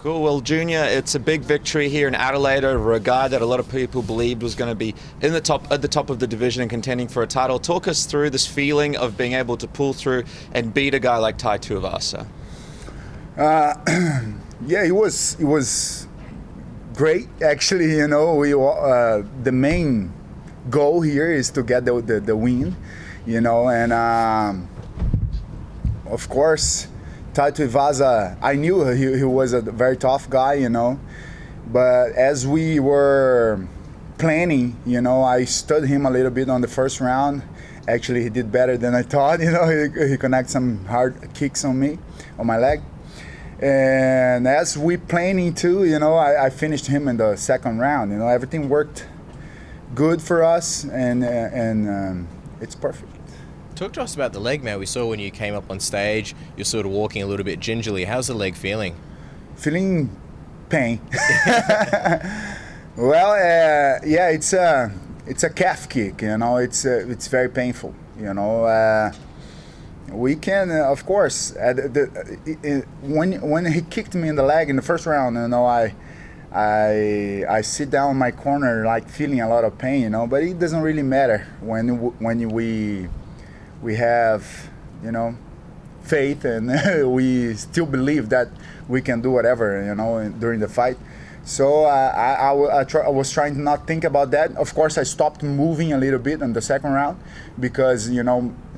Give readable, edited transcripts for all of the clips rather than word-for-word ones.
Cool. Well, Junior, it's a big victory here in Adelaide over a guy that a lot of people believed was going to be at the top of the division and contending for a title. Talk us through this feeling of being able to pull through and beat a guy like Tai Tuivasa. Yeah, it was great. Actually, the main goal here is to get the win, and of course, Tai Tuivasa, I knew he was a very tough guy, but as we were planning, I studied him a little bit on the first round. Actually, he did better than I thought. He connected some hard kicks on my leg. And as we planning too, I finished him in the second round. Everything worked good for us, and it's perfect. Talk to us about the leg, man. We saw when you came up on stage, you're sort of walking a little bit gingerly. How's the leg feeling? Feeling pain. Well, yeah, it's a calf kick. It's very painful. We can, of course, when he kicked me in the leg in the first round, I sit down in my corner like feeling a lot of pain, but it doesn't really matter when we have, faith, and we still believe that we can do whatever, during the fight. So I was trying to not think about that. Of course, I stopped moving a little bit in the second round because,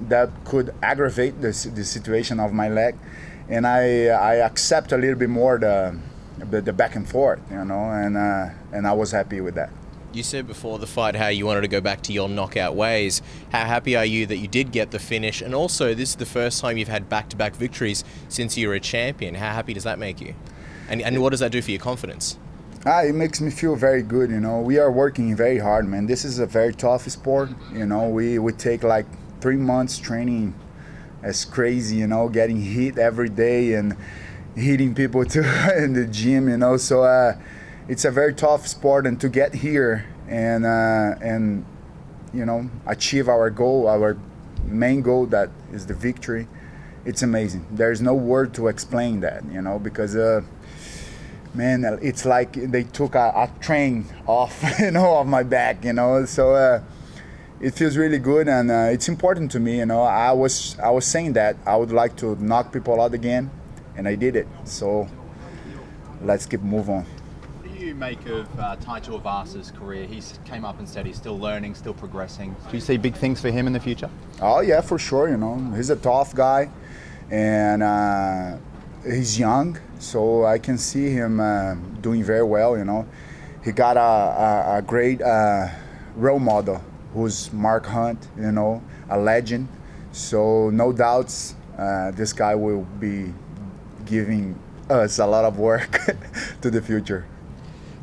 that could aggravate the situation of my leg. And I accept a little bit more the back and forth, and I was happy with that. You said before the fight how you wanted to go back to your knockout ways. How happy are you that you did get the finish? And also, this is the first time you've had back-to-back victories since you were a champion. How happy does that make you? And what does that do for your confidence? It makes me feel very good. We are working very hard, man. This is a very tough sport. We take like 3 months training as crazy, getting hit every day and hitting people too in the gym, So it's a very tough sport, and to get here and achieve our goal, our main goal, that is the victory, it's amazing. There's no word to explain that, because man, it's like they took a train off, of my back, So it feels really good, and it's important to me. I was saying that I would like to knock people out again, and I did it. So let's keep moving on. What do you make of Tai Tuivasa's career? He came up and said he's still learning, still progressing. Do you see big things for him in the future? Oh yeah, for sure. He's a tough guy, and he's young, so I can see him doing very well. He got a great role model, who's Mark Hunt. A legend. So no doubts, this guy will be giving us a lot of work to the future.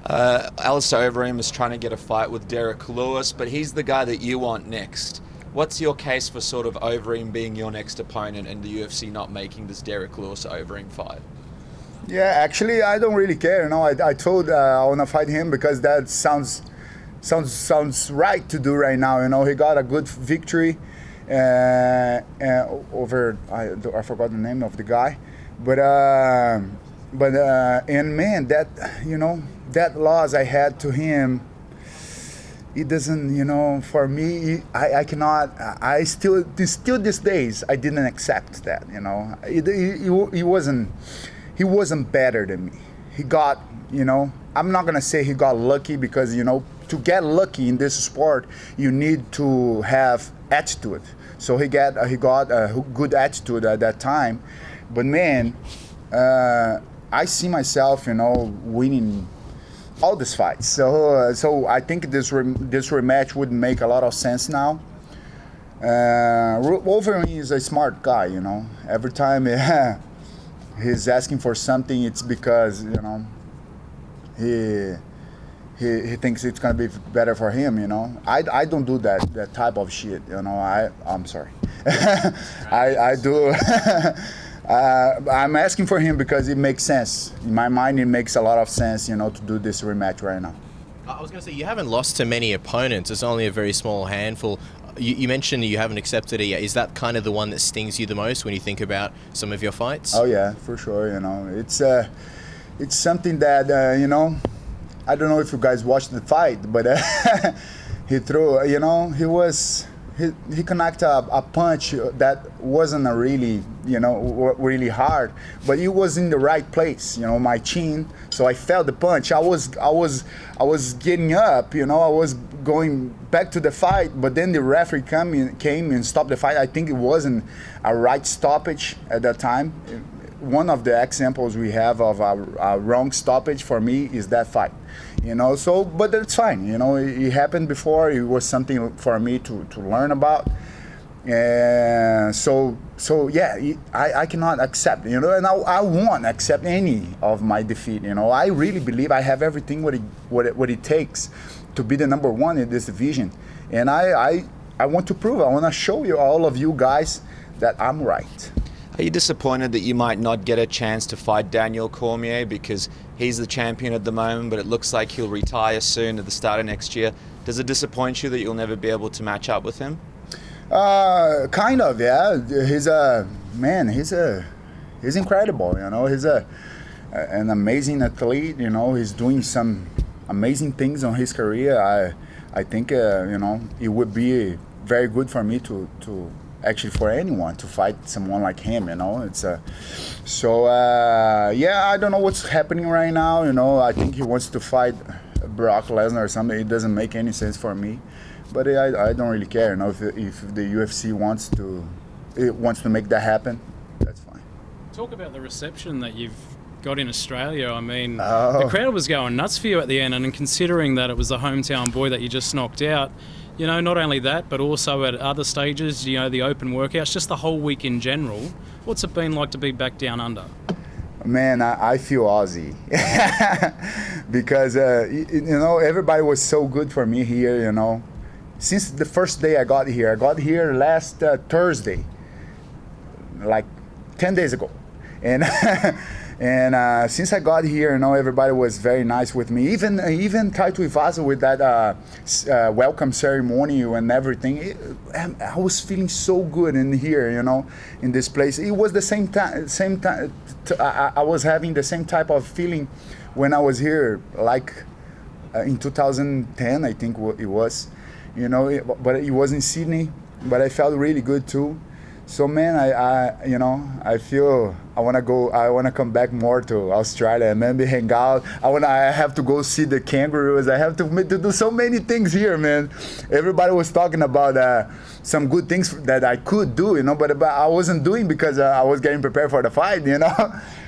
Alistair Overeem is trying to get a fight with Derek Lewis, but he's the guy that you want next. What's your case for sort of Overeem being your next opponent and the UFC not making this Derek Lewis-Overeem fight? Yeah, actually, I don't really care. I told I want to fight him because that sounds right to do right now. He got a good victory over, I forgot the name of the guy, but and man, that that loss I had to him, it doesn't, for me, I cannot, I still these days, I didn't accept that, he wasn't better than me. He got, I'm not going to say he got lucky, because, to get lucky in this sport, you need to have attitude. So he got a good attitude at that time. But man, I see myself, winning all these fights. So I think this rematch would make a lot of sense now. Overeem is a smart guy, Every time he's asking for something, it's because he thinks it's gonna be better for him. I don't do that type of shit. I'm sorry. I do. I'm asking for him because it makes sense. In my mind, it makes a lot of sense, to do this rematch right now. I was going to say, you haven't lost to many opponents. It's only a very small handful. You mentioned you haven't accepted it yet. Is that kind of the one that stings you the most when you think about some of your fights? Oh yeah, for sure. it's something that I don't know if you guys watched the fight, but he threw, he connected a punch that wasn't a really, really hard, but it was in the right place, my chin. So I felt the punch. I was getting up, I was going back to the fight, but then the referee came and stopped the fight. I think it wasn't a right stoppage at that time. One of the examples we have of a wrong stoppage for me is that fight, So, but that's fine, It happened before. It was something for me to learn about, and so yeah, I cannot accept, and I won't accept any of my defeat. I really believe I have everything what it takes to be the number one in this division, and I want to prove. I want to show you, all of you guys, that I'm right. Are you disappointed that you might not get a chance to fight Daniel Cormier because he's the champion at the moment, but it looks like he'll retire soon at the start of next year? Does it disappoint you that you'll never be able to match up with him? Kind of, yeah. He's incredible, He's an amazing athlete, He's doing some amazing things on his career. I think, it would be very good for me to actually for anyone to fight someone like him, It's yeah, I don't know what's happening right now, I think he wants to fight Brock Lesnar or something. It doesn't make any sense for me, but I don't really care, if the UFC wants to make that happen, that's fine. Talk about the reception that you've got in Australia. I mean, the crowd was going nuts for you at the end, and considering that it was the hometown boy that you just knocked out, not only that, but also at other stages, the open workouts, just the whole week in general. What's it been like to be back down under? Man, I feel Aussie because, everybody was so good for me here, Since the first day I got here last Thursday, like 10 days ago. And and since I got here, everybody was very nice with me. Even Tai Tuivasa with that welcome ceremony and everything. I was feeling so good in here, in this place. It was the same time. I was having the same type of feeling when I was here, like in 2010, I think it was. But it was in Sydney. But I felt really good too. So man, I feel I want to come back more to Australia and maybe hang out. I have to go see the kangaroos. I have to do so many things here, man. Everybody was talking about some good things that I could do, but I wasn't doing because I was getting prepared for the fight,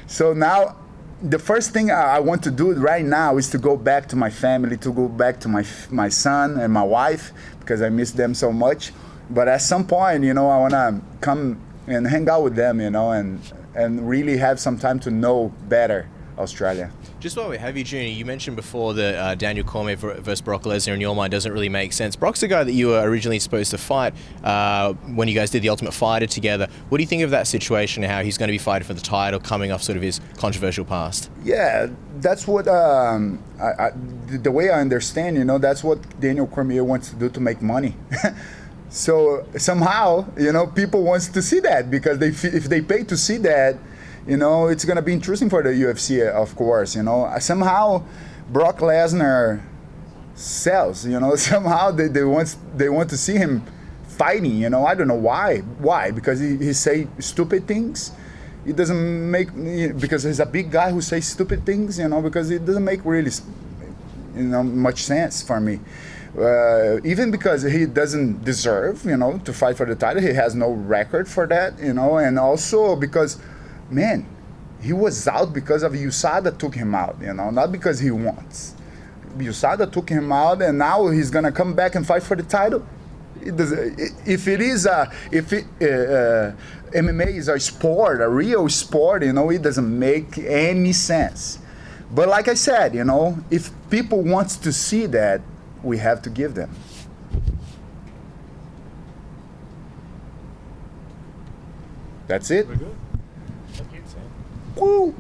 So now, the first thing I want to do right now is to go back to my family, to go back to my son and my wife, because I miss them so much. But at some point, I want to come and hang out with them, and really have some time to know better Australia. Just while we have you, Junior, you mentioned before that Daniel Cormier versus Brock Lesnar in your mind doesn't really make sense. Brock's the guy that you were originally supposed to fight when you guys did the Ultimate Fighter together. What do you think of that situation and how he's going to be fighting for the title coming off sort of his controversial past? Yeah, that's what, the way I understand, that's what Daniel Cormier wants to do to make money. So somehow, people wants to see that because if they pay to see that, it's going to be interesting for the UFC, of course. Somehow Brock Lesnar sells. Somehow they want to see him fighting. I don't know why. Why? Because he say stupid things. It doesn't make, because he's a big guy who says stupid things. Because it doesn't make really, much sense for me. Even because he doesn't deserve, to fight for the title. He has no record for that, and also because, man, he was out because of USADA took him out, not because he wants. USADA took him out, and now he's gonna come back and fight for the title. MMA is a sport, a real sport, it doesn't make any sense. But like I said, if people want to see that, we have to give them. That's it. We're good. Thank you, Sam. Woo!